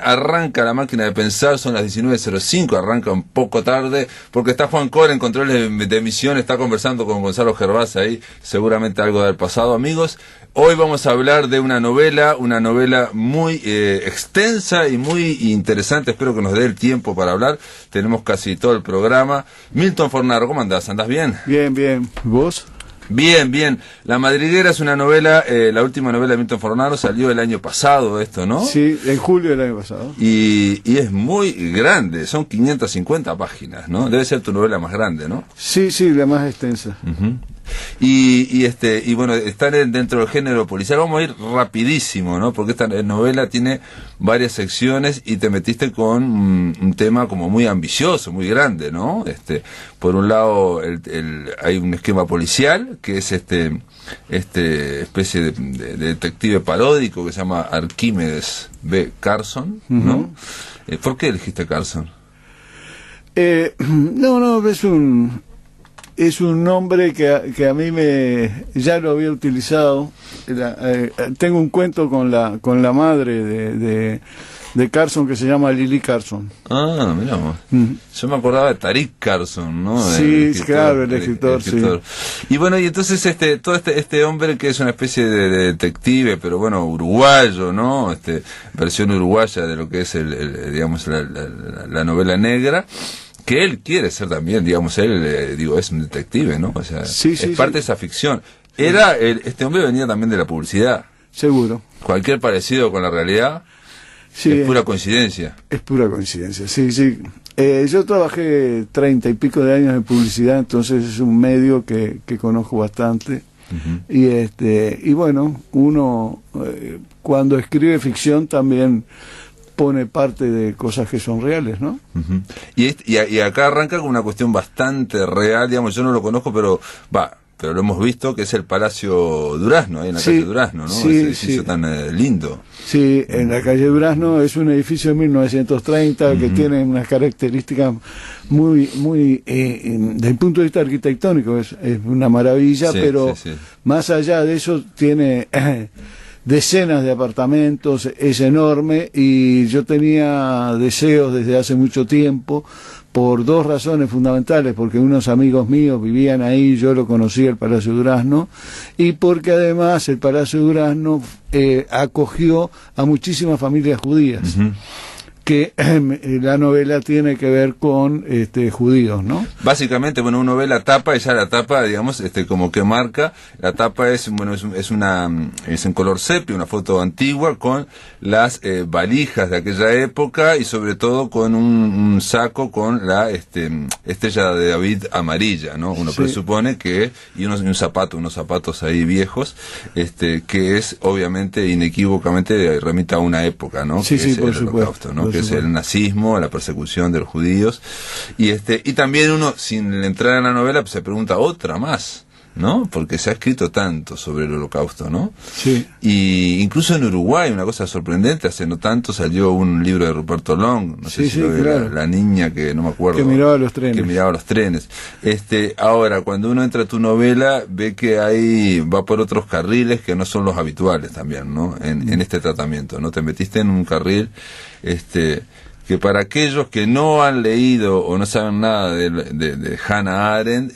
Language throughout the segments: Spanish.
Arranca la máquina de pensar, son las 19:05, arranca un poco tarde, porque está Juan Cor en controles de emisión, está conversando con Gonzalo Gervás ahí, seguramente algo del pasado. Amigos, hoy vamos a hablar de una novela muy extensa y muy interesante, espero que nos dé el tiempo para hablar, tenemos casi todo el programa. Milton Fornaro, ¿cómo andás? ¿Andás bien? Bien, bien. ¿Vos? Bien, bien. La Madriguera es una novela, la última novela de Milton Fornaro salió el año pasado, esto, ¿no? Sí, en julio del año pasado. Y es muy grande, son 550 páginas, ¿no? Debe ser tu novela más grande, ¿no? Sí, la más extensa. Uh-huh. Y bueno, están dentro del género policial. Vamos a ir rapidísimo, ¿no? Porque esta novela tiene varias secciones y te metiste con un tema como muy ambicioso, muy grande, ¿no? Por un lado hay un esquema policial que es especie de detective paródico que se llama Arquímedes B. Carson, ¿no? Uh-huh. ¿Por qué elegiste Carson? No, es un nombre que a mí ya lo había utilizado. Tengo un cuento con la madre de Carson que se llama Lily Carson. Ah, mirá. Yo me acordaba de Tariq Carson, ¿no? Sí, claro, el escritor. Sí. Y bueno, y entonces todo este hombre que es una especie de detective, pero bueno, uruguayo, ¿no? Versión uruguaya de lo que es digamos la novela negra. Que él quiere ser también, digamos, es un detective, ¿no? O sea, es parte de esa ficción. Este hombre venía también de la publicidad. Seguro. Cualquier parecido con la realidad es pura coincidencia. Es pura coincidencia, sí. Yo trabajé 30 y pico de años en publicidad, entonces es un medio que conozco bastante. Uh-huh. Y bueno, uno cuando escribe ficción también pone parte de cosas que son reales, ¿no? Uh-huh. Y acá arranca con una cuestión bastante real, digamos, yo no lo conozco, pero lo hemos visto, que es el Palacio Durazno, ahí en la calle Durazno, ¿no? Sí, ese edificio tan lindo. Sí, en la calle Durazno es un edificio de 1930 uh-huh. que tiene unas características muy desde el punto de vista arquitectónico es una maravilla, pero más allá de eso tiene decenas de apartamentos, es enorme, y yo tenía deseos desde hace mucho tiempo por dos razones fundamentales: porque unos amigos míos vivían ahí, yo lo conocía, el Palacio Durazno, y porque además el Palacio Durazno acogió a muchísimas familias judías. Uh-huh. Que la novela tiene que ver con judíos, ¿no? Básicamente, bueno, uno ve la tapa, y ya la tapa, digamos, como que marca, la tapa es en color sepia, una foto antigua con las valijas de aquella época, y sobre todo con un saco con la estrella de David amarilla, ¿no? Uno presupone que, y unos zapatos ahí viejos, que es obviamente, inequívocamente, remita a una época, ¿no? Sí, que es por el supuesto. Holocausto, ¿no? Que es el nazismo, la persecución de los judíos, y también uno, sin entrar en la novela, se pregunta otra más, ¿no? Porque se ha escrito tanto sobre el Holocausto, ¿no? Sí. Y incluso en Uruguay, una cosa sorprendente, hace no tanto salió un libro de Ruperto Long, no sé si lo de claro. la niña que no me acuerdo. Que miraba los trenes. Ahora, cuando uno entra a tu novela, ve que va por otros carriles que no son los habituales también, ¿no? En este tratamiento, ¿no? Te metiste en un carril, que para aquellos que no han leído o no saben nada de Hannah Arendt,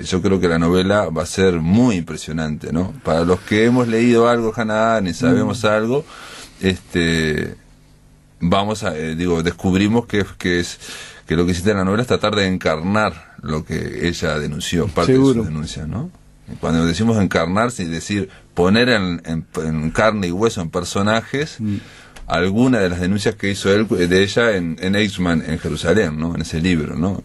yo creo que la novela va a ser muy impresionante, ¿no? Para los que hemos leído algo de Hannah Arendt y sabemos algo, descubrimos que lo que hiciste en la novela es tratar de encarnar lo que ella denunció, parte de su denuncia, ¿no? Cuando decimos encarnar, es decir, poner en carne y hueso, en personajes, alguna de las denuncias que hizo de ella en Eichmann en Jerusalén, ¿no? En ese libro, ¿no?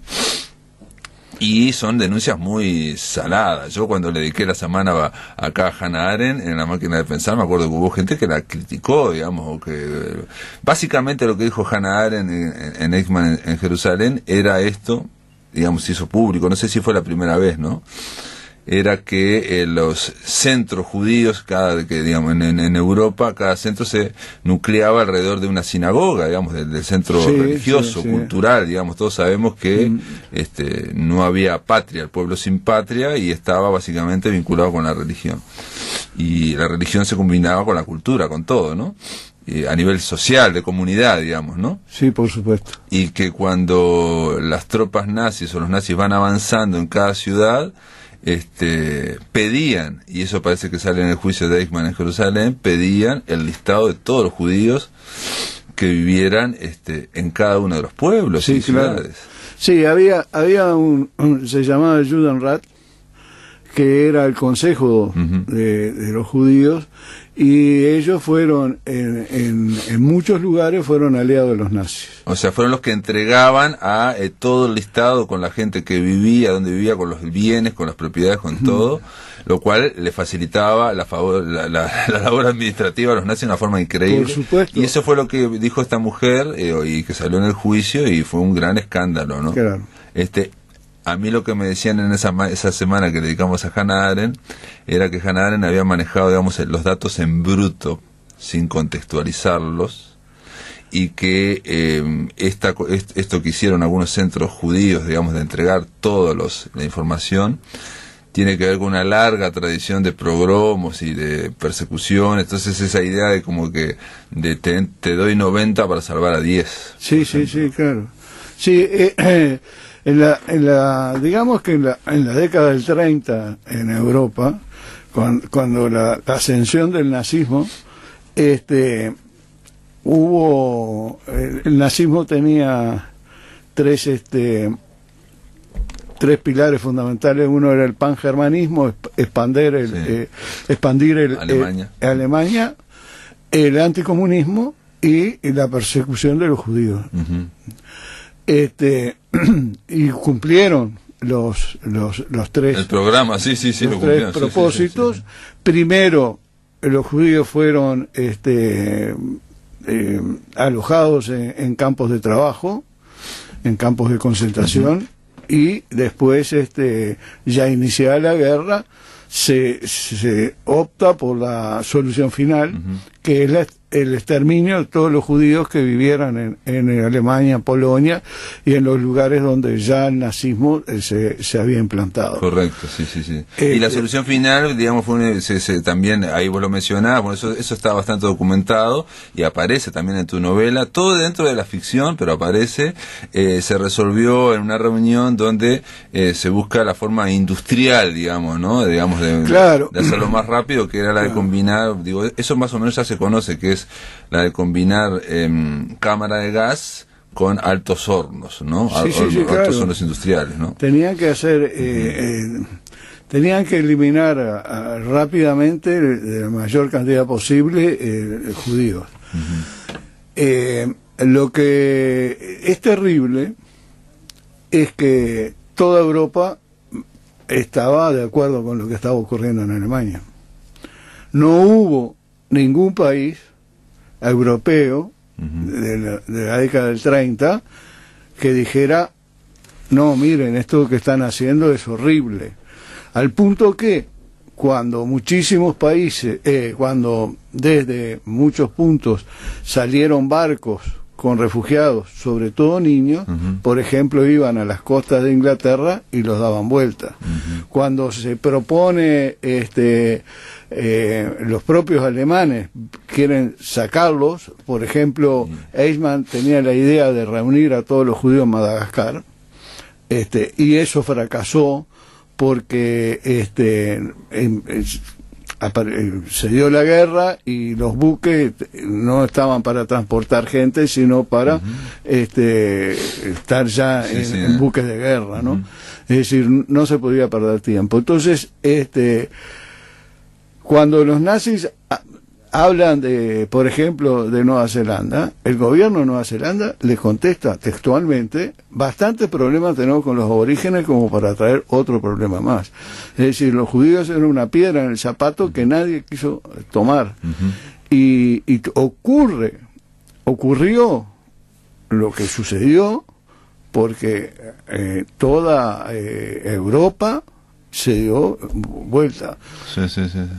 Y son denuncias muy saladas. Yo cuando le dediqué la semana acá a Hannah Arendt en la máquina de pensar, me acuerdo que hubo gente que la criticó, digamos, o que básicamente lo que dijo Hannah Arendt en Eichmann en Jerusalén era esto, digamos, se hizo público, no sé si fue la primera vez, ¿no? Era que los centros judíos, en Europa, cada centro se nucleaba alrededor de una sinagoga, digamos, del centro religioso, cultural, digamos. Todos sabemos que no había patria, el pueblo sin patria, y estaba básicamente vinculado con la religión. Y la religión se combinaba con la cultura, con todo, ¿no? a nivel social, de comunidad, digamos, ¿no? Sí, por supuesto. Y que cuando las tropas nazis o los nazis van avanzando en cada ciudad, pedían, y eso parece que sale en el juicio de Eichmann en Jerusalén, pedían el listado de todos los judíos que vivieran en cada uno de los pueblos y ciudades. Claro. Sí, había se llamaba Judenrat, que era el consejo de los judíos, y ellos fueron, en muchos lugares, fueron aliados de los nazis. O sea, fueron los que entregaban a todo el listado con la gente que vivía, donde vivía, con los bienes, con las propiedades, con todo, lo cual le facilitaba la labor administrativa a los nazis de una forma increíble. Por supuesto. Y eso fue lo que dijo esta mujer, y que salió en el juicio, y fue un gran escándalo, ¿no? Claro. A mí lo que me decían en esa semana que dedicamos a Hannah Arendt era que Hannah Arendt había manejado, digamos, los datos en bruto, sin contextualizarlos, y que esto que hicieron algunos centros judíos, digamos, de entregar toda la información, tiene que ver con una larga tradición de progromos y de persecución. Entonces esa idea de como que te doy 90 para salvar a 10. Sí, claro. Sí, digamos que en la década del 30 en Europa, cuando la ascensión del nazismo, el nazismo tenía tres pilares fundamentales. Uno era el pangermanismo, expandir Alemania, el anticomunismo y la persecución de los judíos. Y cumplieron los tres, el programa, los tres propósitos. Sí. Primero, los judíos fueron alojados en campos de trabajo, en campos de concentración, y después, ya iniciada la guerra, se opta por la solución final, que es el exterminio de todos los judíos que vivieran en Alemania, Polonia y en los lugares donde ya el nazismo se había implantado. Correcto, sí. Y la solución final, digamos, fue también, ahí vos lo mencionabas, bueno, eso está bastante documentado y aparece también en tu novela, todo dentro de la ficción, pero aparece, se resolvió en una reunión donde se busca la forma industrial, digamos, ¿no? Digamos, claro, de hacerlo más rápido, que era la de combinar, digo, eso más o menos ya se conoce, que es la de combinar cámara de gas con altos hornos, ¿no? Claro. Altos hornos industriales, ¿no? Tenían que hacer, tenían que eliminar rápidamente de la mayor cantidad posible judíos. Lo que es terrible es que toda Europa estaba de acuerdo con lo que estaba ocurriendo en Alemania. No hubo ningún país europeo de la década del 30 que dijera: no, miren, esto que están haciendo es horrible. Al punto que cuando muchísimos países, cuando desde muchos puntos salieron barcos con refugiados, sobre todo niños, por ejemplo, iban a las costas de Inglaterra y los daban vuelta. Cuando se propone, los propios alemanes quieren sacarlos, por ejemplo, Eichmann tenía la idea de reunir a todos los judíos en Madagascar, y eso fracasó porque se dio la guerra y los buques no estaban para transportar gente, sino para estar ya en buques de guerra, ¿no? Es decir, no se podía perder tiempo. Entonces, cuando los nazis hablan de, por ejemplo, de Nueva Zelanda, el gobierno de Nueva Zelanda les contesta textualmente: bastantes problemas tenemos con los aborígenes como para traer otro problema más. Es decir, los judíos eran una piedra en el zapato que nadie quiso tomar. Y ocurrió lo que sucedió porque toda Europa se dio vuelta.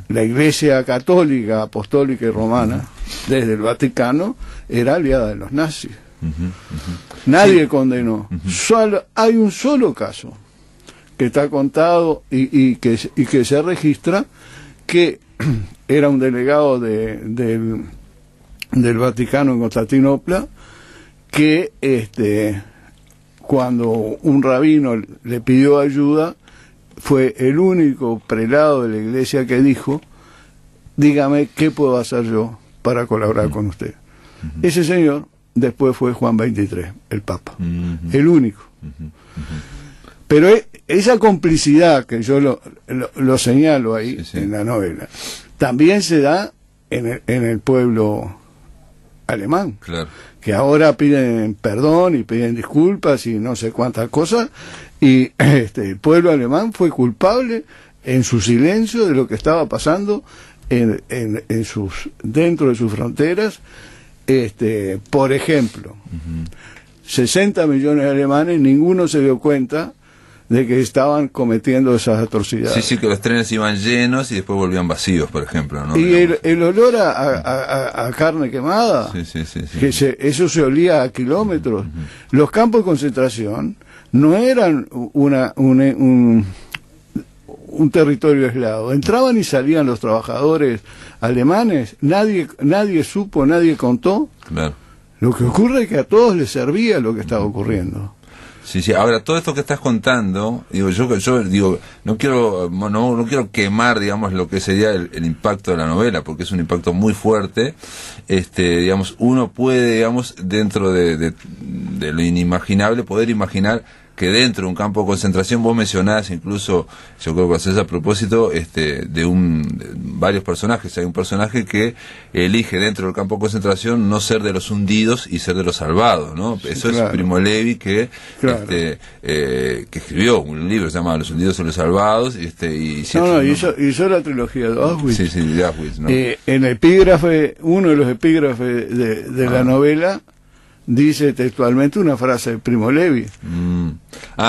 La Iglesia católica, apostólica y romana, desde el Vaticano, era aliada de los nazis. Nadie condenó. Hay un solo caso que está contado y que se registra, que era un delegado del del Vaticano en Constantinopla, que cuando un rabino le pidió ayuda, fue el único prelado de la iglesia que dijo: dígame qué puedo hacer yo para colaborar con usted. Ese señor después fue Juan XXIII, el Papa, el único. Pero esa complicidad que yo lo señalo ahí en la novela, también se da en el pueblo alemán, que ahora piden perdón y piden disculpas y no sé cuántas cosas, y el pueblo alemán fue culpable en su silencio de lo que estaba pasando dentro de sus fronteras. Por ejemplo, 60 millones de alemanes, ninguno se dio cuenta de que estaban cometiendo esas atrocidades. Sí, que los trenes iban llenos y después volvían vacíos, por ejemplo, ¿no? Y el olor a carne quemada, que eso se olía a kilómetros. Los campos de concentración no eran un territorio aislado. Entraban y salían los trabajadores alemanes, nadie supo, nadie contó. Claro. Lo que ocurre es que a todos les servía lo que estaba ocurriendo. Sí. Ahora, todo esto que estás contando, yo digo, no quiero quemar, digamos, lo que sería el impacto de la novela, porque es un impacto muy fuerte. Digamos, uno puede, digamos, dentro de lo inimaginable, poder imaginar que dentro de un campo de concentración, vos mencionás incluso, yo creo que haces a propósito, de varios personajes. Hay un personaje que elige dentro del campo de concentración no ser de los hundidos y ser de los salvados, ¿no? Eso es Primo Levi, que escribió un libro que se llama Los hundidos y los salvados, hizo la trilogía de Auschwitz. Sí, de Auschwitz, ¿no? En epígrafe, uno de los epígrafes de la novela, dice textualmente una frase de Primo Levi.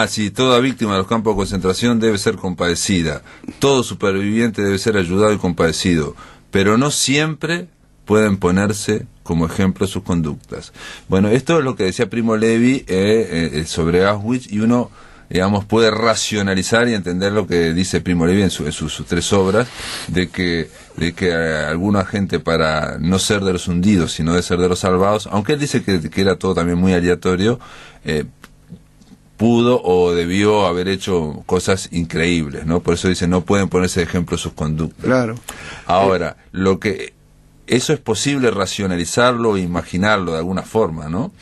Sí, toda víctima de los campos de concentración debe ser compadecida. Todo superviviente debe ser ayudado y compadecido. Pero no siempre pueden ponerse como ejemplo sus conductas. Bueno, esto es lo que decía Primo Levi sobre Auschwitz, y uno, digamos, puede racionalizar y entender lo que dice Primo Levi en sus tres obras, de que alguna gente, para no ser de los hundidos, sino de ser de los salvados, aunque él dice que era todo también muy aleatorio, pudo o debió haber hecho cosas increíbles, ¿no? Por eso dice, no pueden ponerse de ejemplo sus conductas. Claro. Ahora, eso es posible racionalizarlo e imaginarlo de alguna forma, ¿no?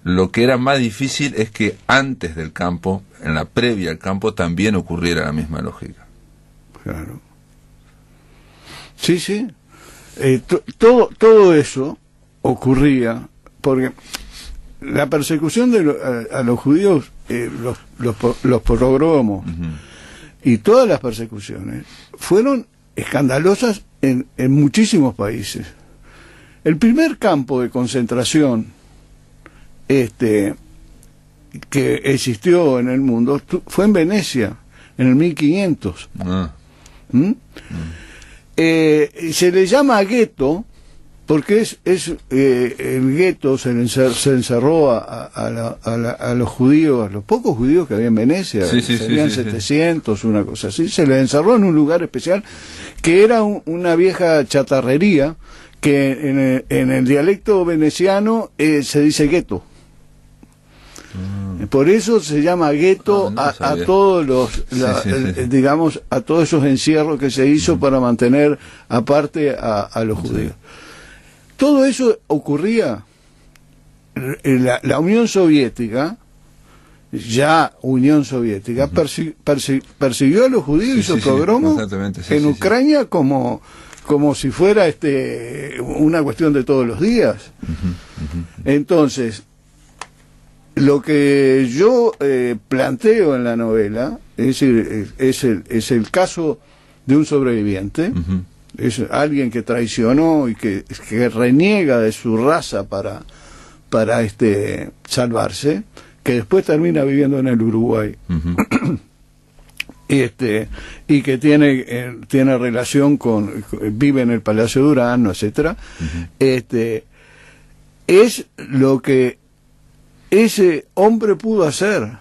Lo que era más difícil es que antes del campo, en la previa al campo, también ocurriera la misma lógica. Claro. Sí. Todo eso ocurría porque la persecución a los judíos, los pogromos y todas las persecuciones fueron escandalosas en muchísimos países. El primer campo de concentración que existió en el mundo fue en Venecia, en el 1500. Se le llama gueto porque el gueto se encerró a los judíos, a los pocos judíos que había en Venecia, serían 700, una cosa así. Se les encerró en un lugar especial que era una vieja chatarrería, que en el dialecto veneciano se dice gueto. Por eso se llama gueto a todos digamos, a todos esos encierros que se hizo para mantener aparte a los judíos. Todo eso ocurría. La Unión Soviética, persiguió a los judíos, hizo pogromos en Ucrania como si fuera una cuestión de todos los días. Entonces, lo que yo planteo en la novela es el caso de un sobreviviente, es alguien que traicionó y que reniega de su raza para salvarse, que después termina viviendo en el Uruguay. Y que tiene relación vive en el Palacio Durazno, etcétera. Es lo que ese hombre pudo hacer.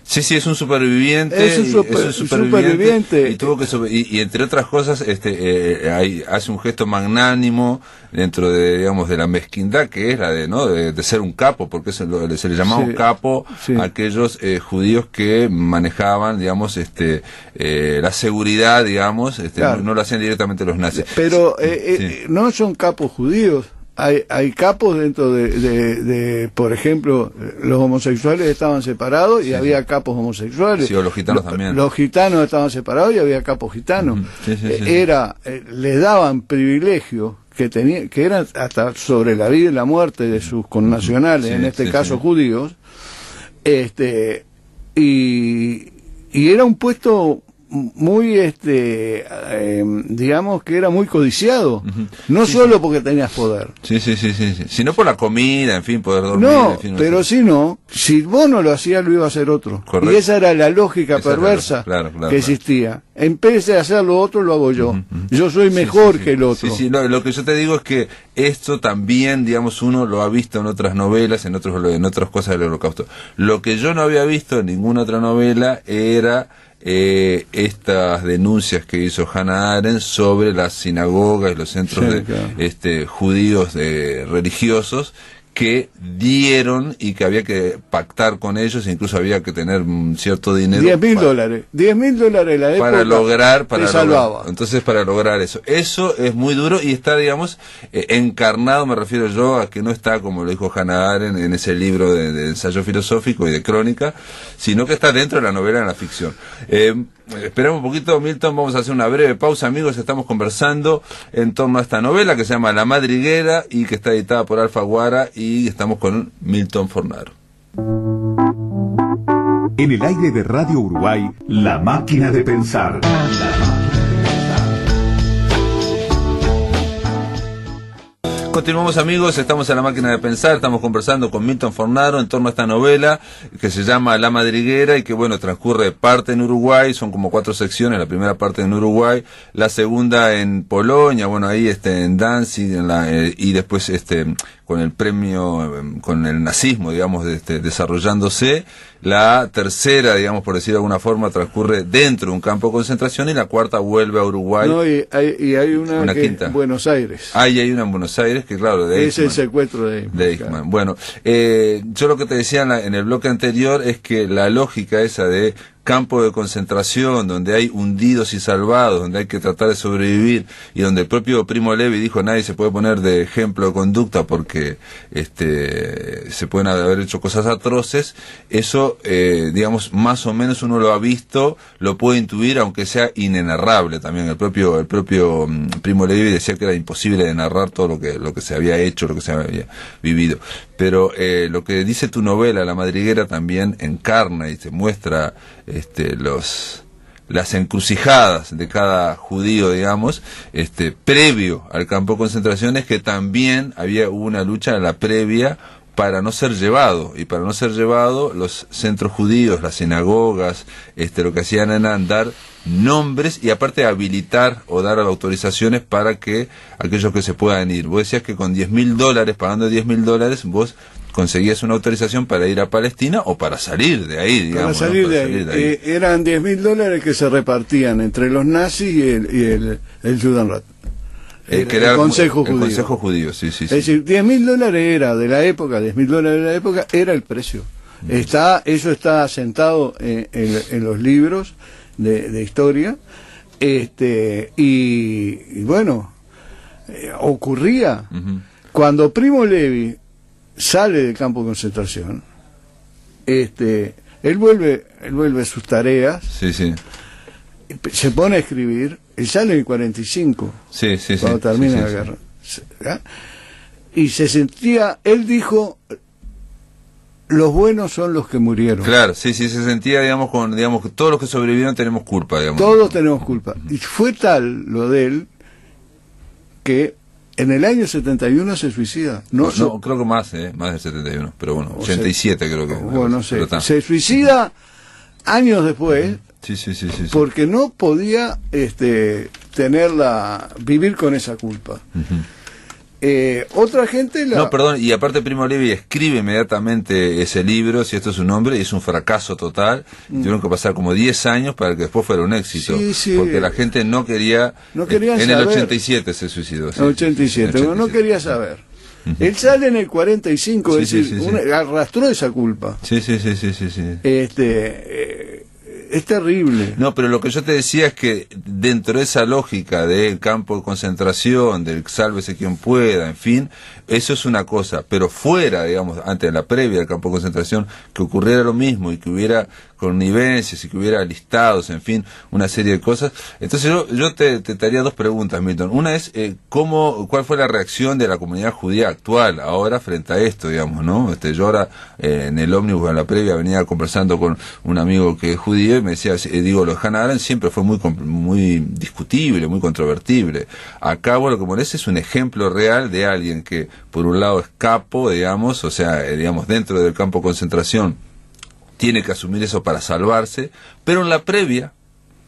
Sí, sí, es un superviviente. Es un superviviente. Y tuvo que y entre otras cosas, hace un gesto magnánimo dentro de, digamos, de la mezquindad que es la de, ¿no? De ser un capo, porque se le llamaba un capo a aquellos judíos que manejaban, digamos, la seguridad, digamos, claro. no lo hacían directamente los nazis. Pero no son capos judíos. Hay capos dentro de, por ejemplo, los homosexuales estaban separados y había capos homosexuales. Sí, o los gitanos también. Los gitanos estaban separados y había capos gitanos. Les daban privilegios que eran hasta sobre la vida y la muerte de sus connacionales, en este caso judíos, y era un puesto muy digamos que era muy codiciado, no solo porque tenías poder, sino por la comida, en fin, poder dormir, en fin, pero si vos no lo hacías, lo iba a hacer otro. Correcto. Y esa era la lógica perversa que existía. En vez de hacer lo otro, lo hago yo. Yo soy mejor que el otro. Lo que yo te digo es que esto también, digamos, uno lo ha visto en otras novelas, en otras cosas del Holocausto. Lo que yo no había visto en ninguna otra novela era estas denuncias que hizo Hannah Arendt sobre las sinagogas y los centros judíos religiosos que dieron y que había que pactar con ellos, e incluso había que tener un cierto dinero. $10,000. $10,000 la época. Para lograr, entonces para lograr eso es muy duro y está, digamos, encarnado, me refiero yo a que no está, como lo dijo Hannah Arendt en ese libro de ensayo filosófico y de crónica, sino que está dentro de la novela, en la ficción. Esperamos un poquito, Milton, vamos a hacer una breve pausa, amigos. Estamos conversando en torno a esta novela que se llama La Madriguera y que está editada por Alfaguara, y estamos con Milton Fornaro. En el aire de Radio Uruguay, La Máquina de Pensar. Continuamos, amigos, estamos en La Máquina de Pensar, estamos conversando con Milton Fornaro en torno a esta novela que se llama La Madriguera y que, bueno, transcurre parte en Uruguay, son como 4 secciones, la primera parte en Uruguay, la segunda en Polonia, bueno, ahí en Danzig, y después con el premio, con el nazismo, digamos, desarrollándose. La tercera, digamos, por decir de alguna forma, transcurre dentro de un campo de concentración, y la cuarta vuelve a Uruguay. No, y hay una quinta en Buenos Aires. Y hay una en Buenos Aires, que claro, de es Eichmann, el secuestro de Eichmann. Claro. Bueno, yo lo que te decía en el bloque anterior es que la lógica esa de campo de concentración, donde hay hundidos y salvados, donde hay que tratar de sobrevivir, y donde el propio Primo Levi dijo nadie se puede poner de ejemplo de conducta porque se pueden haber hecho cosas atroces, eso digamos, más o menos uno lo ha visto, lo puede intuir, aunque sea inenarrable también. El propio Primo Levi decía que era imposible de narrar todo lo que se había hecho, lo que se había vivido. Pero lo que dice tu novela, La Madriguera, también encarna y te muestra las encrucijadas de cada judío, digamos, previo al campo de concentración, es que también hubo una lucha en la previa para no ser llevado, y para no ser llevado los centros judíos, las sinagogas, lo que hacían era dar nombres y aparte habilitar o dar autorizaciones para que aquellos que se puedan ir. Vos decías que con $10,000, pagando $10,000, vos conseguías una autorización para ir a Palestina o para salir de ahí, digamos. Para salir de ahí. Eran $10,000 que se repartían entre los nazis y el Judenrat. El Consejo Judío. El Consejo Judío, sí. Es decir, $10,000 era de la época, $10,000 de la época era el precio. Eso está asentado en los libros de historia, y bueno, ocurría cuando Primo Levi sale del campo de concentración, él vuelve a sus tareas, se pone a escribir, él sale en el 45, cuando termina la guerra, y se sentía, él dijo, los buenos son los que murieron. Claro, se sentía, digamos, que todos los que sobrevivieron tenemos culpa, digamos. Todos tenemos culpa. Y fue tal lo de él que en el año 71 se suicida. No, creo que más del 71, pero bueno, 87 creo que. Bueno, se suicida años después. Porque no podía vivir con esa culpa. Otra gente No, perdón, y aparte Primo Levi escribe inmediatamente ese libro, Si esto es un hombre, y es un fracaso total. Tuvieron que pasar como 10 años para que después fuera un éxito. Porque la gente no quería saber. El 87 se suicidó. En el 87, no quería saber. Él sale en el 45, es decir, arrastró esa culpa. Sí. Es terrible. No, pero lo que yo te decía es que dentro de esa lógica del campo de concentración, del sálvese quien pueda, en fin, eso es una cosa, pero fuera, digamos, antes de la previa del campo de concentración, que ocurriera lo mismo y que hubiera connivencias y que hubiera listados, en fin, una serie de cosas. Entonces yo te haría dos preguntas, Milton. Una es, ¿cuál fue la reacción de la comunidad judía actual ahora frente a esto, digamos, ¿no? Yo ahora en el ómnibus, en la previa, venía conversando con un amigo que es judío y me decía, lo de Hannah Arendt siempre fue muy discutible, muy controvertible. Acá, bueno, lo que parece es un ejemplo real de alguien que, por un lado, es capo, digamos, o sea, dentro del campo de concentración, tiene que asumir eso para salvarse, pero en la previa,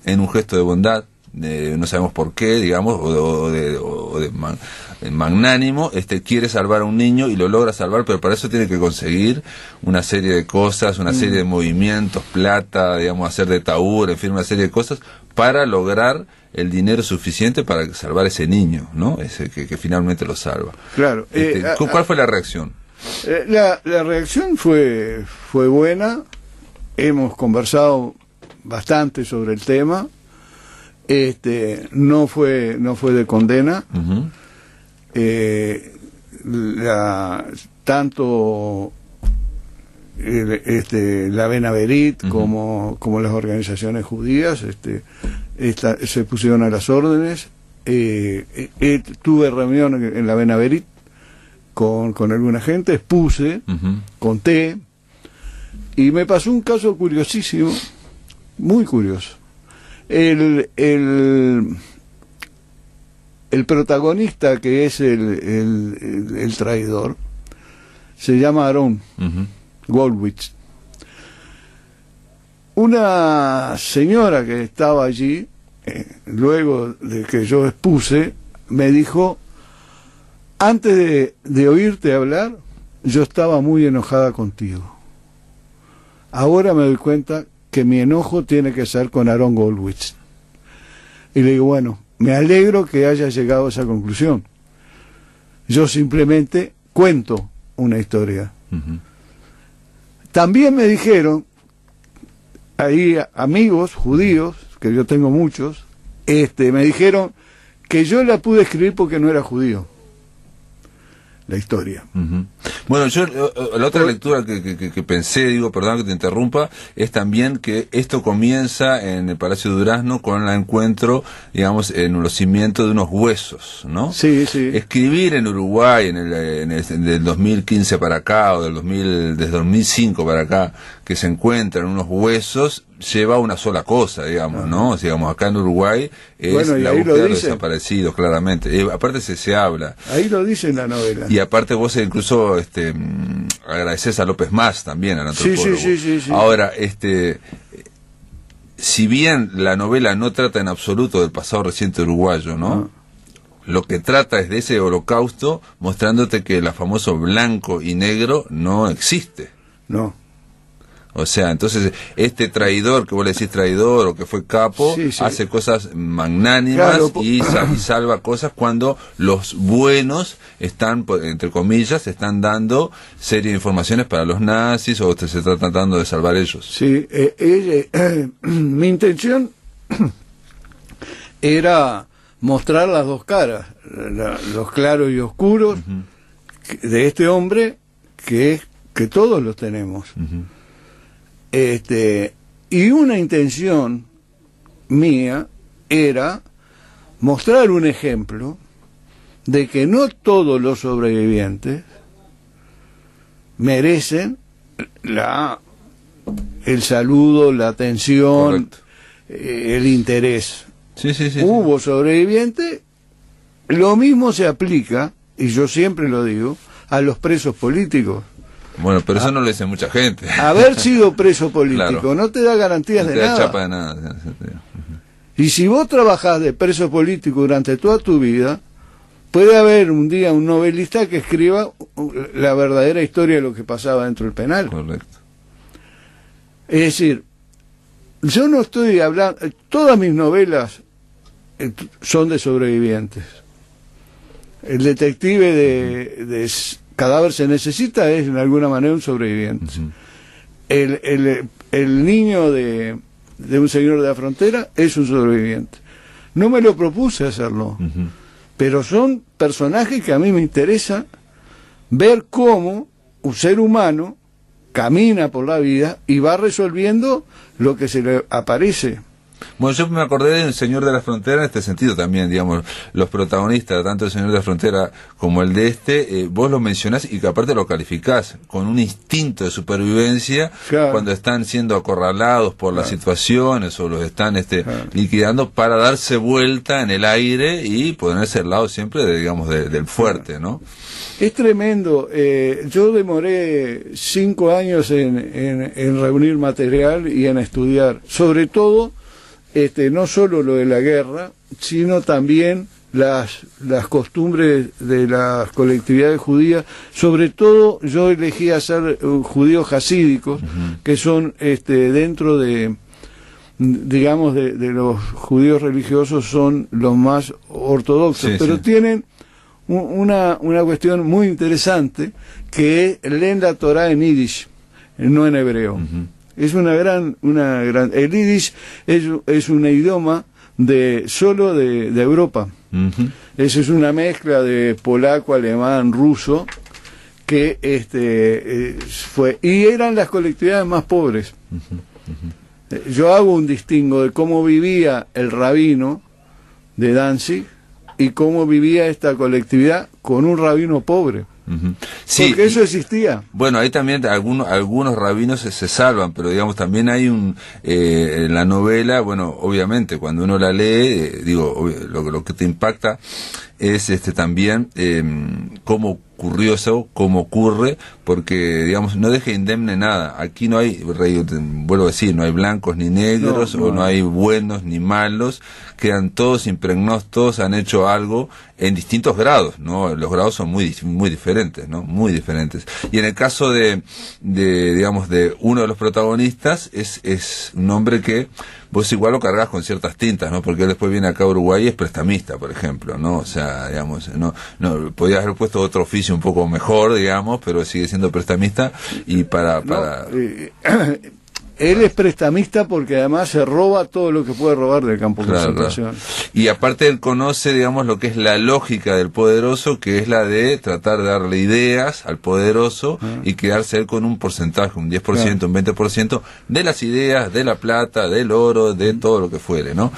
en un gesto de bondad, no sabemos por qué, digamos, o de magnánimo, quiere salvar a un niño y lo logra salvar, pero para eso tiene que conseguir una serie de cosas, una serie de movimientos, plata, digamos, hacer de taur, en fin, una serie de cosas para lograr el dinero suficiente para salvar a ese niño, ¿no? Ese que finalmente lo salva. Claro. ¿Cuál fue la reacción? La reacción fue buena. Hemos conversado bastante sobre el tema. No fue de condena. Uh-huh. Tanto la Benaverit uh-huh. como las organizaciones judías se pusieron a las órdenes. Tuve reunión en la Benaverit con alguna gente, expuse, uh-huh. conté, y me pasó un caso curiosísimo, muy curioso. El protagonista, que es el traidor, se llama Aaron uh-huh. Goldwitz. Una señora que estaba allí, luego de que yo expuse, me dijo: antes de oírte hablar, yo estaba muy enojada contigo. Ahora me doy cuenta que mi enojo tiene que ser con Aaron Goldwitz. Y le digo, bueno, me alegro que hayas llegado a esa conclusión. Yo simplemente cuento una historia. Uh-huh. También me dijeron, ahí amigos judíos, que yo tengo muchos, me dijeron que yo la pude escribir porque no era judío. La historia. Uh-huh. Bueno, yo la otra lectura que pensé, digo, perdón que te interrumpa, es también que esto comienza en el Palacio de Durazno con el encuentro, digamos, en los cimientos de unos huesos, ¿no? Sí, sí. Escribir en Uruguay del 2015 para acá, o desde 2005 para acá, que se encuentran unos huesos, lleva una sola cosa, digamos, ¿no? Digamos, acá en Uruguay es la búsqueda de los desaparecidos, claramente. Aparte se habla. Ahí lo dice en la novela. Y aparte vos incluso agradecés a López Mas también, al antropólogo. Sí. Ahora, si bien la novela no trata en absoluto del pasado reciente uruguayo, ¿no? Lo que trata es de ese holocausto, mostrándote que el famoso blanco y negro no existe. No. O sea, entonces este traidor, que vos le decís traidor o que fue capo, hace cosas magnánimas, claro, y salva cosas cuando los buenos están, entre comillas, están dando serie de informaciones para los nazis, o se está tratando de salvar ellos. Sí, mi intención era mostrar las dos caras, los claros y oscuros uh-huh. de este hombre, que todos los tenemos. Uh-huh. Y una intención mía era mostrar un ejemplo de que no todos los sobrevivientes merecen el saludo, la atención, el interés. Sí. Hubo sobrevivientes. Lo mismo se aplica, y yo siempre lo digo, a los presos políticos. Bueno, pero eso no lo dice mucha gente. Haber sido preso político claro. no te da garantías no de te da nada. Chapa de nada. Y si vos trabajás de preso político durante toda tu vida, puede haber un día un novelista que escriba la verdadera historia de lo que pasaba dentro del penal. Correcto. Es decir, yo no estoy hablando, todas mis novelas son de sobrevivientes. El detective de Cadáver se necesita es en alguna manera un sobreviviente. El niño de un señor de la frontera es un sobreviviente. No me lo propuse hacerlo, pero son personajes que a mí me interesa ver cómo un ser humano camina por la vida y va resolviendo lo que se le aparece. Bueno, yo me acordé de Un Señor de la Frontera en este sentido también, digamos, los protagonistas, tanto El Señor de la Frontera como el de vos lo mencionás y que aparte lo calificás con un instinto de supervivencia, claro, cuando están siendo acorralados por las situaciones o los están liquidando para darse vuelta en el aire y ponerse al lado siempre del fuerte, ¿no? Es tremendo. Yo demoré 5 años en reunir material y en estudiar, sobre todo no solo lo de la guerra, sino también las costumbres de las colectividades judías. Sobre todo yo elegí hacer judíos jasídicos, que son dentro de, digamos, de los judíos religiosos, son los más ortodoxos, pero tienen una cuestión muy interesante, que es leen la Torá en yiddish, no en hebreo. Es una gran, el yiddish es un idioma solo de Europa. Eso es una mezcla de polaco, alemán, ruso, que fue, y eran las colectividades más pobres. Yo hago un distingo de cómo vivía el rabino de Danzig y cómo vivía esta colectividad con un rabino pobre. Sí, porque eso existía. Bueno, ahí también algunos rabinos se salvan, pero digamos también hay en la novela, bueno, obviamente cuando uno la lee, lo que te impacta es también cómo ocurrió eso, cómo ocurre, porque digamos no deja indemne nada. Aquí no hay, vuelvo a decir, no hay blancos ni negros, no hay buenos ni malos, quedan todos impregnados, todos han hecho algo en distintos grados, ¿no? Los grados son muy diferentes, ¿no? Muy diferentes. Y en el caso de uno de los protagonistas, es un hombre que vos igual lo cargas con ciertas tintas, ¿no? Porque él después viene acá a Uruguay y es prestamista, por ejemplo, ¿no? O sea, digamos, no podías haber puesto otro oficio un poco mejor, digamos, pero sigue siendo prestamista y él es prestamista porque además se roba todo lo que puede robar del campo de concentración. Y aparte él conoce, digamos, lo que es la lógica del poderoso, que es la de tratar de darle ideas al poderoso y quedarse él con un porcentaje, un 10%, un 20% de las ideas, de la plata, del oro, de todo lo que fuere, ¿no?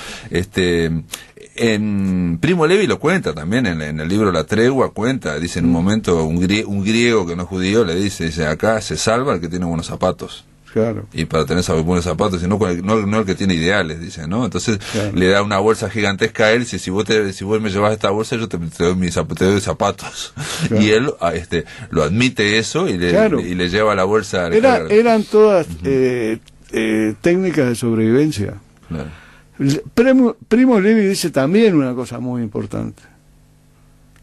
En Primo Levi lo cuenta también, en el libro La Tregua cuenta, dice en un momento, un griego que no es judío le dice, acá se salva el que tiene buenos zapatos. Claro. Y para tener buenos zapatos, y no el que tiene ideales, dice, ¿no? Entonces le da una bolsa gigantesca a él, si vos me llevas esta bolsa, yo te doy zapatos. Claro. Y él lo admite eso y le lleva la bolsa. Eran todas técnicas de sobrevivencia. Claro. Primo Levi dice también una cosa muy importante,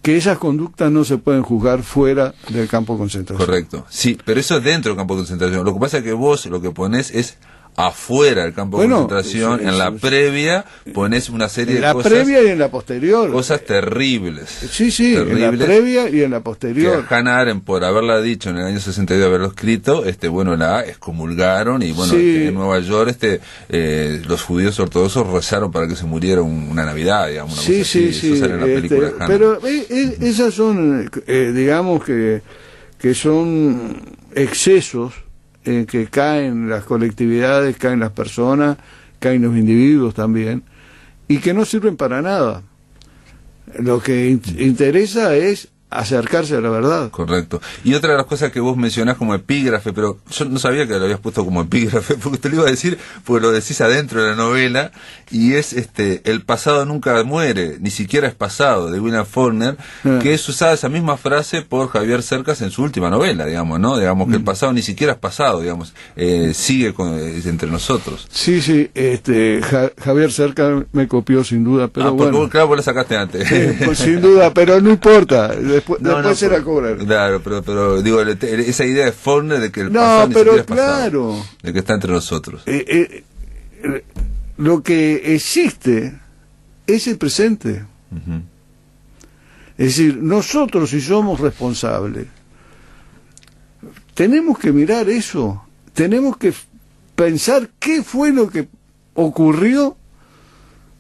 que esas conductas no se pueden juzgar fuera del campo de concentración. Correcto, sí, pero eso es dentro del campo de concentración. Lo que pasa es que vos lo que ponés es afuera del campo de concentración, en la previa ponés una serie de cosas. En la previa y en la posterior. Cosas terribles. Sí, terribles, en la previa y en la posterior. Que a Hannah Arendt, por haberla dicho en el año 62, haberlo escrito, la excomulgaron y bueno, en Nueva York los judíos ortodoxos rezaron para que se muriera una Navidad, digamos, una cosa así. Eso sale en la película de Hannah. Pero esas son, digamos que son excesos en que caen las colectividades, caen las personas, caen los individuos también, y que no sirven para nada. Lo que interesa es acercarse a la verdad. Correcto. Y otra de las cosas que vos mencionás como epígrafe, pero yo no sabía que lo habías puesto como epígrafe, porque te lo iba a decir, porque lo decís adentro de la novela, y es el pasado nunca muere, ni siquiera es pasado, de William Faulkner, que es usada esa misma frase por Javier Cercas en su última novela, digamos, ¿no? Digamos que el pasado ni siquiera es pasado, digamos, sigue entre nosotros. Sí, Javier Cercas me copió sin duda, pero bueno. Porque, claro, vos la sacaste antes. Pues sin duda, pero no importa. Después se la cobran. Claro, pero digo, esa idea de Faulkner de que el pasado ni siquiera es pasado, de que está entre nosotros. Lo que existe es el presente. Uh-huh. Es decir, nosotros, si somos responsables, tenemos que mirar eso, tenemos que pensar qué fue lo que ocurrió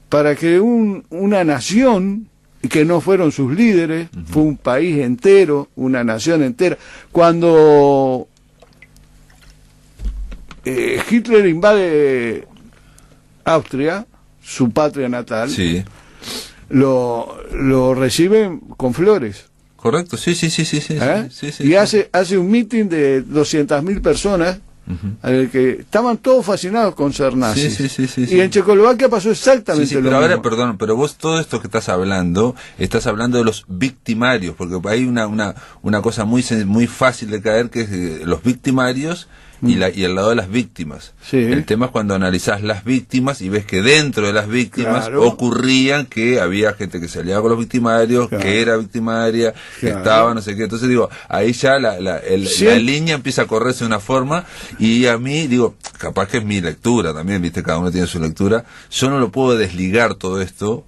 para que una nación, que no fueron sus líderes, uh-huh, fue un país entero, una nación entera. Cuando Hitler invade Austria, su patria natal, sí, lo reciben con flores. Correcto, sí. Sí, y hace un meeting de 200.000 personas, uh-huh, que estaban todos fascinados con ser nazis. Sí. Y en Checoslovaquia pasó exactamente lo mismo. Ahora, perdón, pero vos todo esto que estás hablando de los victimarios, porque hay una cosa muy fácil de caer, que es los victimarios y el lado de las víctimas. Sí. El tema es cuando analizás las víctimas y ves que dentro de las víctimas, claro, ocurrían que había gente que se aliaba con los victimarios, claro, que era victimaria, que estaba no sé qué. Entonces digo, ahí ya la línea empieza a correrse de una forma, y a mí, digo, capaz que es mi lectura también, viste, cada uno tiene su lectura, yo no lo puedo desligar todo esto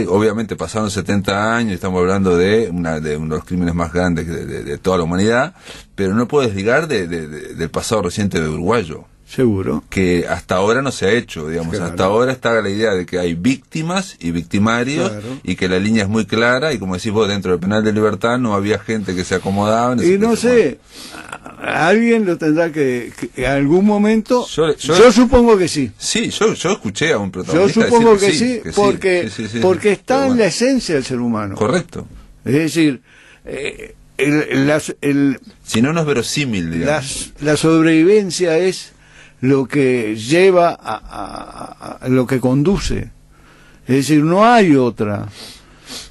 obviamente pasaron 70 años, estamos hablando de uno de los crímenes más grandes de toda la humanidad, pero no puedo desligar del pasado reciente de uruguayo. Seguro. Que hasta ahora no se ha hecho, digamos. Claro. Hasta ahora está la idea de que hay víctimas y victimarios, claro, y que la línea es muy clara, y como decís vos, dentro del penal de libertad no había gente que se acomodaba. Y no sé, alguien lo tendrá que en algún momento, yo supongo que sí. Sí, yo escuché a un protagonista. Yo supongo que sí, porque está en la esencia del ser humano. Correcto. Es decir, si no, no es verosímil, digamos. La sobrevivencia es lo que lleva a lo que conduce. Es decir, no hay otra.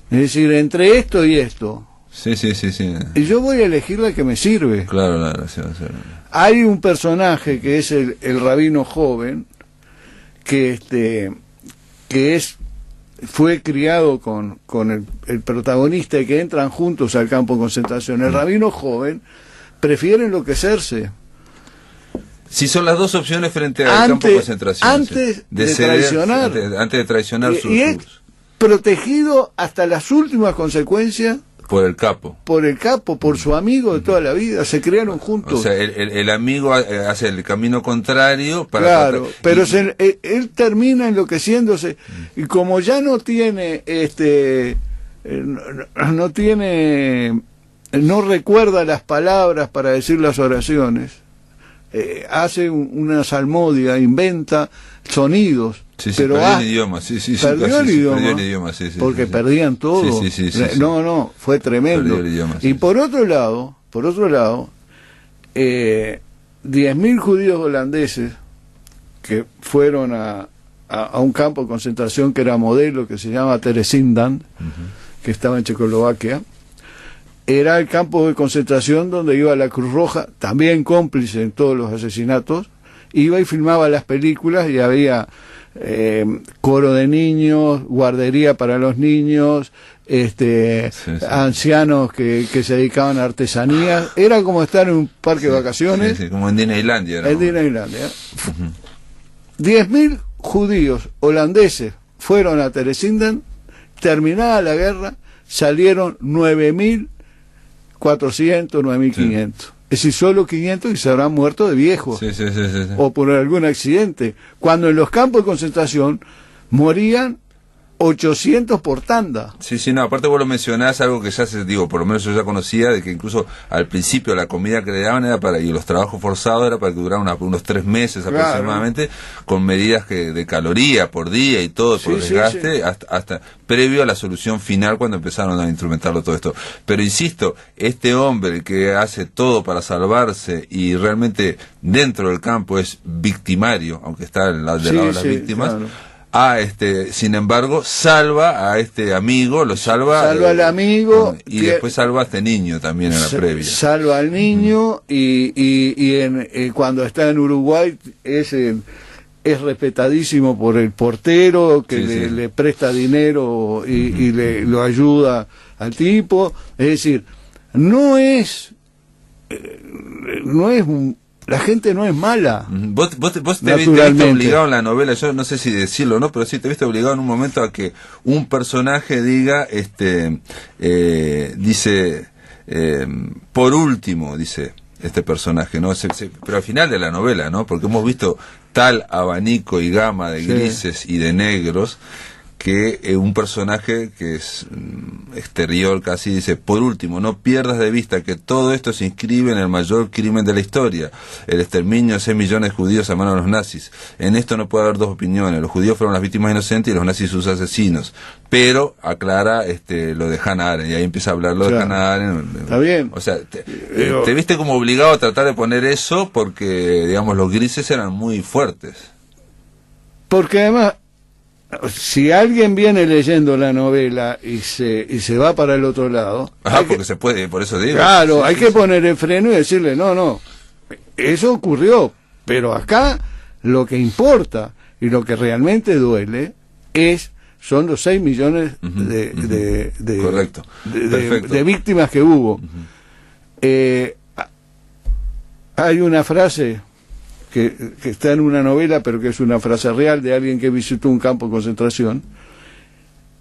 Es decir, entre esto y esto. Sí. Y yo voy a elegir la que me sirve. Claro. Sí. Hay un personaje que es el rabino joven, que fue criado con el protagonista, y que entran juntos al campo de concentración. El rabino joven prefiere enloquecerse. Si son las dos opciones frente al campo de concentración. Antes de traicionar. Antes de traicionar y es protegido hasta las últimas consecuencias. Por el capo. Por su amigo de toda la vida. Se criaron juntos. O sea, el amigo hace el camino contrario para... Claro, pero él termina enloqueciéndose. Y como ya no tiene, no recuerda las palabras para decir las oraciones, hace una salmodia, inventa sonidos, pero perdió el idioma, perdió el idioma, porque perdían todo. No, fue tremendo. Perdió el idioma, y por otro lado, 10.000 judíos holandeses que fueron a un campo de concentración que era modelo, que se llama Theresienstadt, que estaba en Checoslovaquia. Era el campo de concentración donde iba la Cruz Roja, también cómplice en todos los asesinatos, iba y filmaba las películas, y había coro de niños, guardería para los niños, ancianos que se dedicaban a artesanías. Era como estar en un parque de vacaciones. Como en Disneylandia. En Disneylandia. 10.000 judíos holandeses fueron a Theresienstadt, terminada la guerra, salieron 9.400, 9.500. Es decir, solo 500 y se habrán muerto de viejos. O por algún accidente. Cuando en los campos de concentración morían 800 por tanda. Sí, no, aparte vos lo mencionás, algo que ya por lo menos yo ya conocía, de que incluso al principio la comida que le daban era y los trabajos forzados era para que duraran unos 3 meses aproximadamente, con medidas de caloría por día y todo, por desgaste, hasta previo a la solución final cuando empezaron a instrumentarlo todo esto. Pero insisto, este hombre que hace todo para salvarse y realmente dentro del campo es victimario, aunque está del lado de las víctimas, sin embargo, salva a este amigo, salva al amigo y después salva a este niño también en la previa. Salva al niño y cuando está en Uruguay es respetadísimo por el portero que le presta dinero y lo ayuda al tipo. Es decir, la gente no es mala. Vos te viste obligado en la novela, yo no sé si decirlo o no, pero sí te viste obligado en un momento a que un personaje diga, dice, por último, dice este personaje, ¿no? Pero al final de la novela, ¿no? Porque hemos visto tal abanico y gama de grises y de negros, que un personaje que es exterior casi dice, por último, no pierdas de vista que todo esto se inscribe en el mayor crimen de la historia, el exterminio de 6 millones de judíos a manos de los nazis. En esto no puede haber dos opiniones, los judíos fueron las víctimas inocentes y los nazis sus asesinos. Pero aclara lo de Hannah Arendt, y ahí empieza a hablar lo de Hannah Arendt. Está bien. O sea, te viste como obligado a tratar de poner eso porque, digamos, los grises eran muy fuertes. Porque además, si alguien viene leyendo la novela y se va para el otro lado... porque se puede, por eso digo. Claro, hay que poner el freno y decirle, no, eso ocurrió, pero acá lo que importa y lo que realmente duele son los 6 millones Correcto. de víctimas que hubo. Hay una frase que está en una novela, pero que es una frase real de alguien que visitó un campo de concentración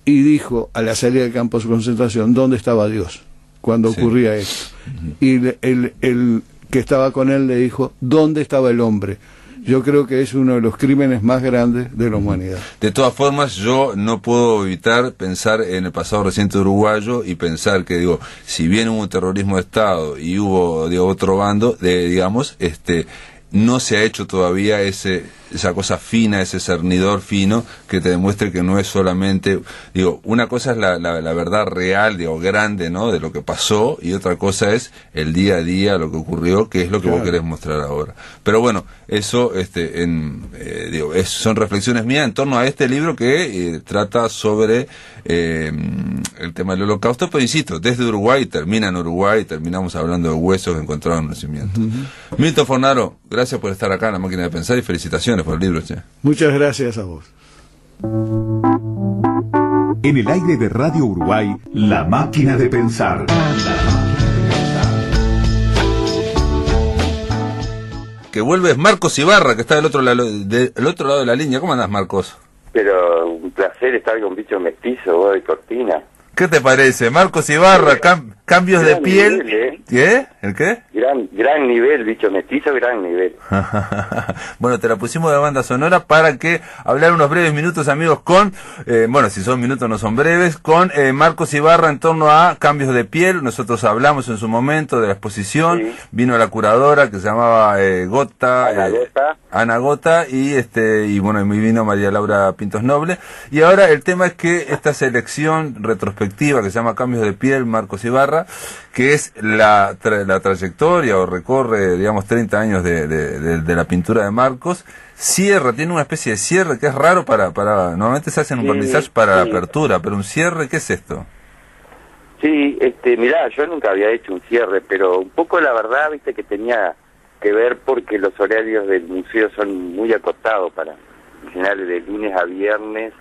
y dijo a la salida del campo de concentración dónde estaba Dios cuando ocurría esto. Y el que estaba con él le dijo dónde estaba el hombre. Yo creo que es uno de los crímenes más grandes de la humanidad. De todas formas, yo no puedo evitar pensar en el pasado reciente uruguayo y pensar que, si bien hubo un terrorismo de Estado y hubo otro bando, no se ha hecho todavía esa cosa fina, ese cernidor fino que te demuestre que no es solamente, una cosa es la verdad real, grande, ¿no?, de lo que pasó, y otra cosa es el día a día, lo que ocurrió, que es lo que vos querés mostrar ahora. Pero bueno, eso, son reflexiones mías en torno a este libro que trata sobre el tema del Holocausto, pero insisto, desde Uruguay, termina en Uruguay, terminamos hablando de huesos encontrados en el nacimiento. Milton Fornaro, gracias por estar acá en La Máquina de Pensar y felicitaciones por el libro, che. Muchas gracias a vos. En el aire de Radio Uruguay, La Máquina de Pensar. Que vuelve Marcos Ibarra, que está del otro lado de la línea. ¿Cómo andás, Marcos? Pero un placer estar con Bicho Mestizo, vos de Cortina. ¿Qué te parece? Marcos Ibarra, cambios de piel. Nivel, ¿Qué? ¿El qué? Gran nivel, Bicho Mestizo, gran nivel. Bueno, te la pusimos de banda sonora para que hablar unos breves minutos, amigos, con, si son minutos no son breves, con Marcos Ibarra en torno a cambios de piel. Nosotros hablamos en su momento de la exposición, vino la curadora que se llamaba Ana Gota, y vino María Laura Pintos Noble, y ahora el tema es que esta selección retrospectiva que se llama Cambios de piel, Marcos Ibarra, que es la trayectoria o recorre, 30 años de la pintura de Marcos, tiene una especie de cierre que es raro normalmente se hacen un vernissage para la apertura, pero un cierre, ¿qué es esto? Sí, mirá, yo nunca había hecho un cierre, pero un poco la verdad, que tenía que ver porque los horarios del museo son muy acotados para finales de lunes a viernes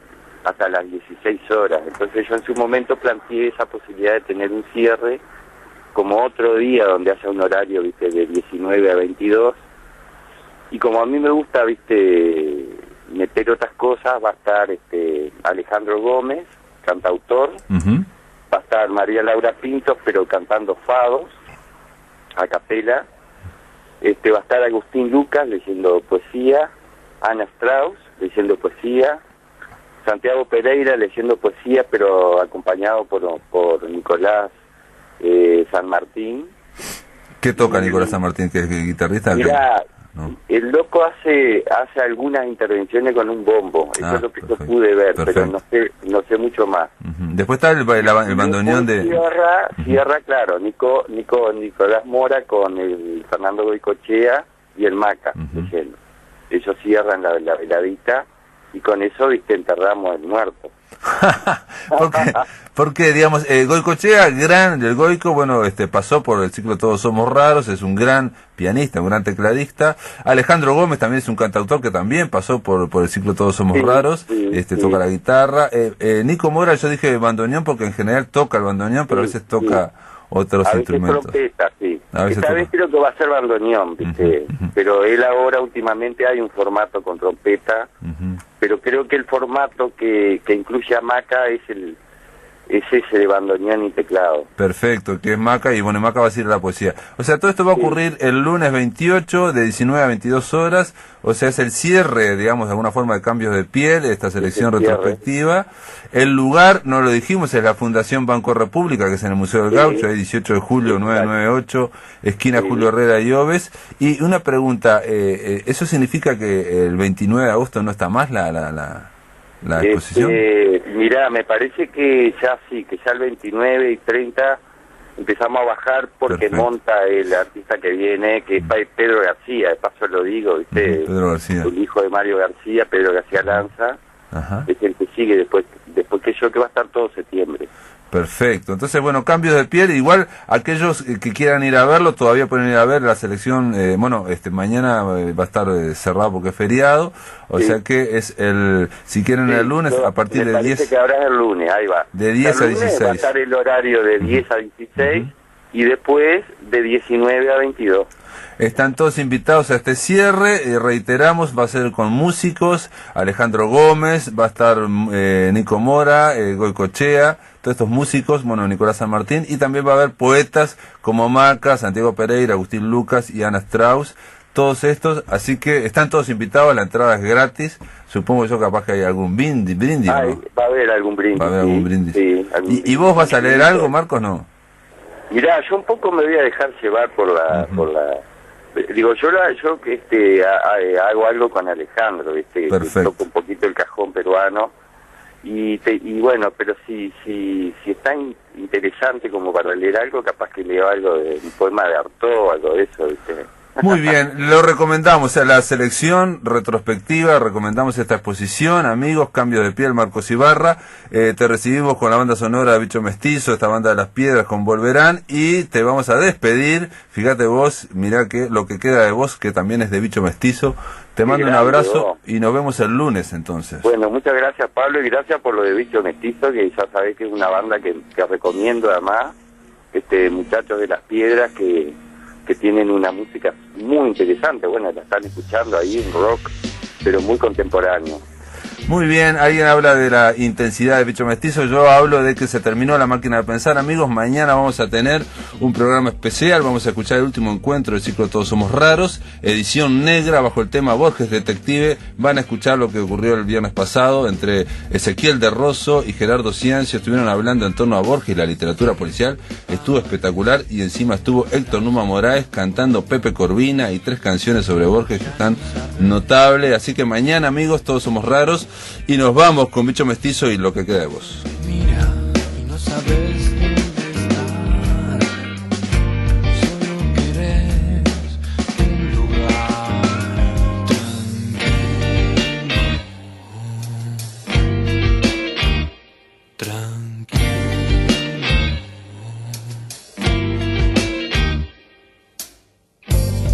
hasta las 16 horas. Entonces yo en su momento planteé esa posibilidad de tener un cierre como otro día donde haya un horario, de 19 a 22. Y como a mí me gusta, meter otras cosas, va a estar Alejandro Gómez, cantautor, va a estar María Laura Pintos, pero cantando fados, a capela, va a estar Agustín Lucas leyendo poesía, Ana Strauss leyendo poesía, Santiago Pereira leyendo poesía, pero acompañado por Nicolás San Martín. ¿Qué toca Nicolás San Martín, que es guitarrista? Mira, ¿no? El loco hace algunas intervenciones con un bombo, eso es lo que yo pude ver, perfecto. pero no sé mucho más. Después está el bandoneón de... Cierra, claro, Nicolás Mora con el Fernando Goicochea y el Maca, leyendo. Ellos cierran la veladita y con eso, viste, enterramos el muerto. porque digamos, Goicochea, el Goico, bueno, pasó por el ciclo Todos Somos Raros, es un gran pianista, un gran tecladista. Alejandro Gómez también es un cantautor que también pasó por el ciclo Todos Somos Raros, toca la guitarra. Nico Mora, yo dije bandoneón porque en general toca el bandoneón, pero a veces toca otros instrumentos. Trompeta, sí. Esta vez creo que va a ser bandoneón, ¿viste? Pero él ahora últimamente hay un formato con trompeta, pero creo que el formato que incluye a Maca es ese de bandoneón y teclado. Perfecto, que es Maca, y bueno, Maca va a decir la poesía. O sea, todo esto va a ocurrir el lunes 28 de 19 a 22 horas, o sea, es el cierre, digamos, de alguna forma de Cambios de Piel, esta selección retrospectiva. El lugar, no lo dijimos, es la Fundación Banco República, que es en el Museo del Gaucho, ahí 18 de julio, 998, esquina Julio Herrera y Oves. Y una pregunta, ¿eso significa que el 29 de agosto no está más la exposición? Mirá, me parece que ya el 29 y 30 empezamos a bajar porque monta el artista que viene, que es Pedro García, de paso lo digo, ¿viste? Pedro García. El hijo de Mario García, Pedro García Lanza, es el que sigue después que yo, que va a estar todo septiembre. Perfecto, entonces bueno, Cambios de Piel, igual aquellos que quieran ir a verlo, todavía pueden ir a ver la selección, mañana va a estar cerrado porque es feriado, o sea que es si quieren el lunes, a partir de 10... que ahora es el lunes, ahí va. De 10 a 16. Va a estar el horario de 10 a 16 y después de 19 a 22. Están todos invitados a este cierre, reiteramos, va a ser con músicos, Alejandro Gómez, va a estar Nico Mora, Goicochea, todos estos músicos, bueno, Nicolás San Martín, y también va a haber poetas como Maca, Santiago Pereira, Agustín Lucas y Ana Strauss, todos estos, así que están todos invitados, la entrada es gratis, supongo yo capaz que hay algún brindis, ¿no? Va a haber algún brindis. Va a haber algún brindis. Sí, ¿Y vos vas a leer algo, Marcos, no? Mirá, yo un poco me voy a dejar llevar por la digo, yo hago algo con Alejandro, ¿viste? Toco un poquito el cajón peruano y bueno, pero si está interesante como para leer algo, capaz que leo algo de un poema de Artaud, algo de eso, ¿viste? Muy bien, lo recomendamos, la selección retrospectiva, recomendamos esta exposición, amigos, Cambios de Piel, Marcos Ibarra, te recibimos con la banda sonora de Bicho Mestizo, esta banda de las piedras con Volverán, y te vamos a despedir, fíjate vos, mirá que lo que queda de vos, que también es de Bicho Mestizo, te mando un abrazo y nos vemos el lunes entonces. Bueno, muchas gracias Pablo y gracias por lo de Bicho Mestizo, que ya sabés que es una banda que recomiendo además, muchachos de las piedras que tienen una música muy interesante, bueno, la están escuchando ahí en rock, pero muy contemporáneo. Muy bien, alguien habla de la intensidad de Bicho Mestizo, yo hablo de que se terminó la máquina de pensar. Amigos, mañana vamos a tener un programa especial, vamos a escuchar el último encuentro del ciclo Todos Somos Raros, edición negra bajo el tema Borges Detective. Van a escuchar lo que ocurrió el viernes pasado entre Ezequiel de Rosso y Gerardo Ciancio, estuvieron hablando en torno a Borges y la literatura policial, estuvo espectacular, y encima estuvo Héctor Numa Moraes cantando Pepe Corvina y 3 canciones sobre Borges que están notables. Así que mañana, amigos, Todos Somos Raros, y nos vamos con Bicho Mestizo y lo que queda de vos. Mira, y no sabes dónde estar, solo querés un lugar tranquilo.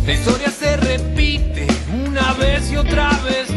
La historia se repite una vez y otra vez.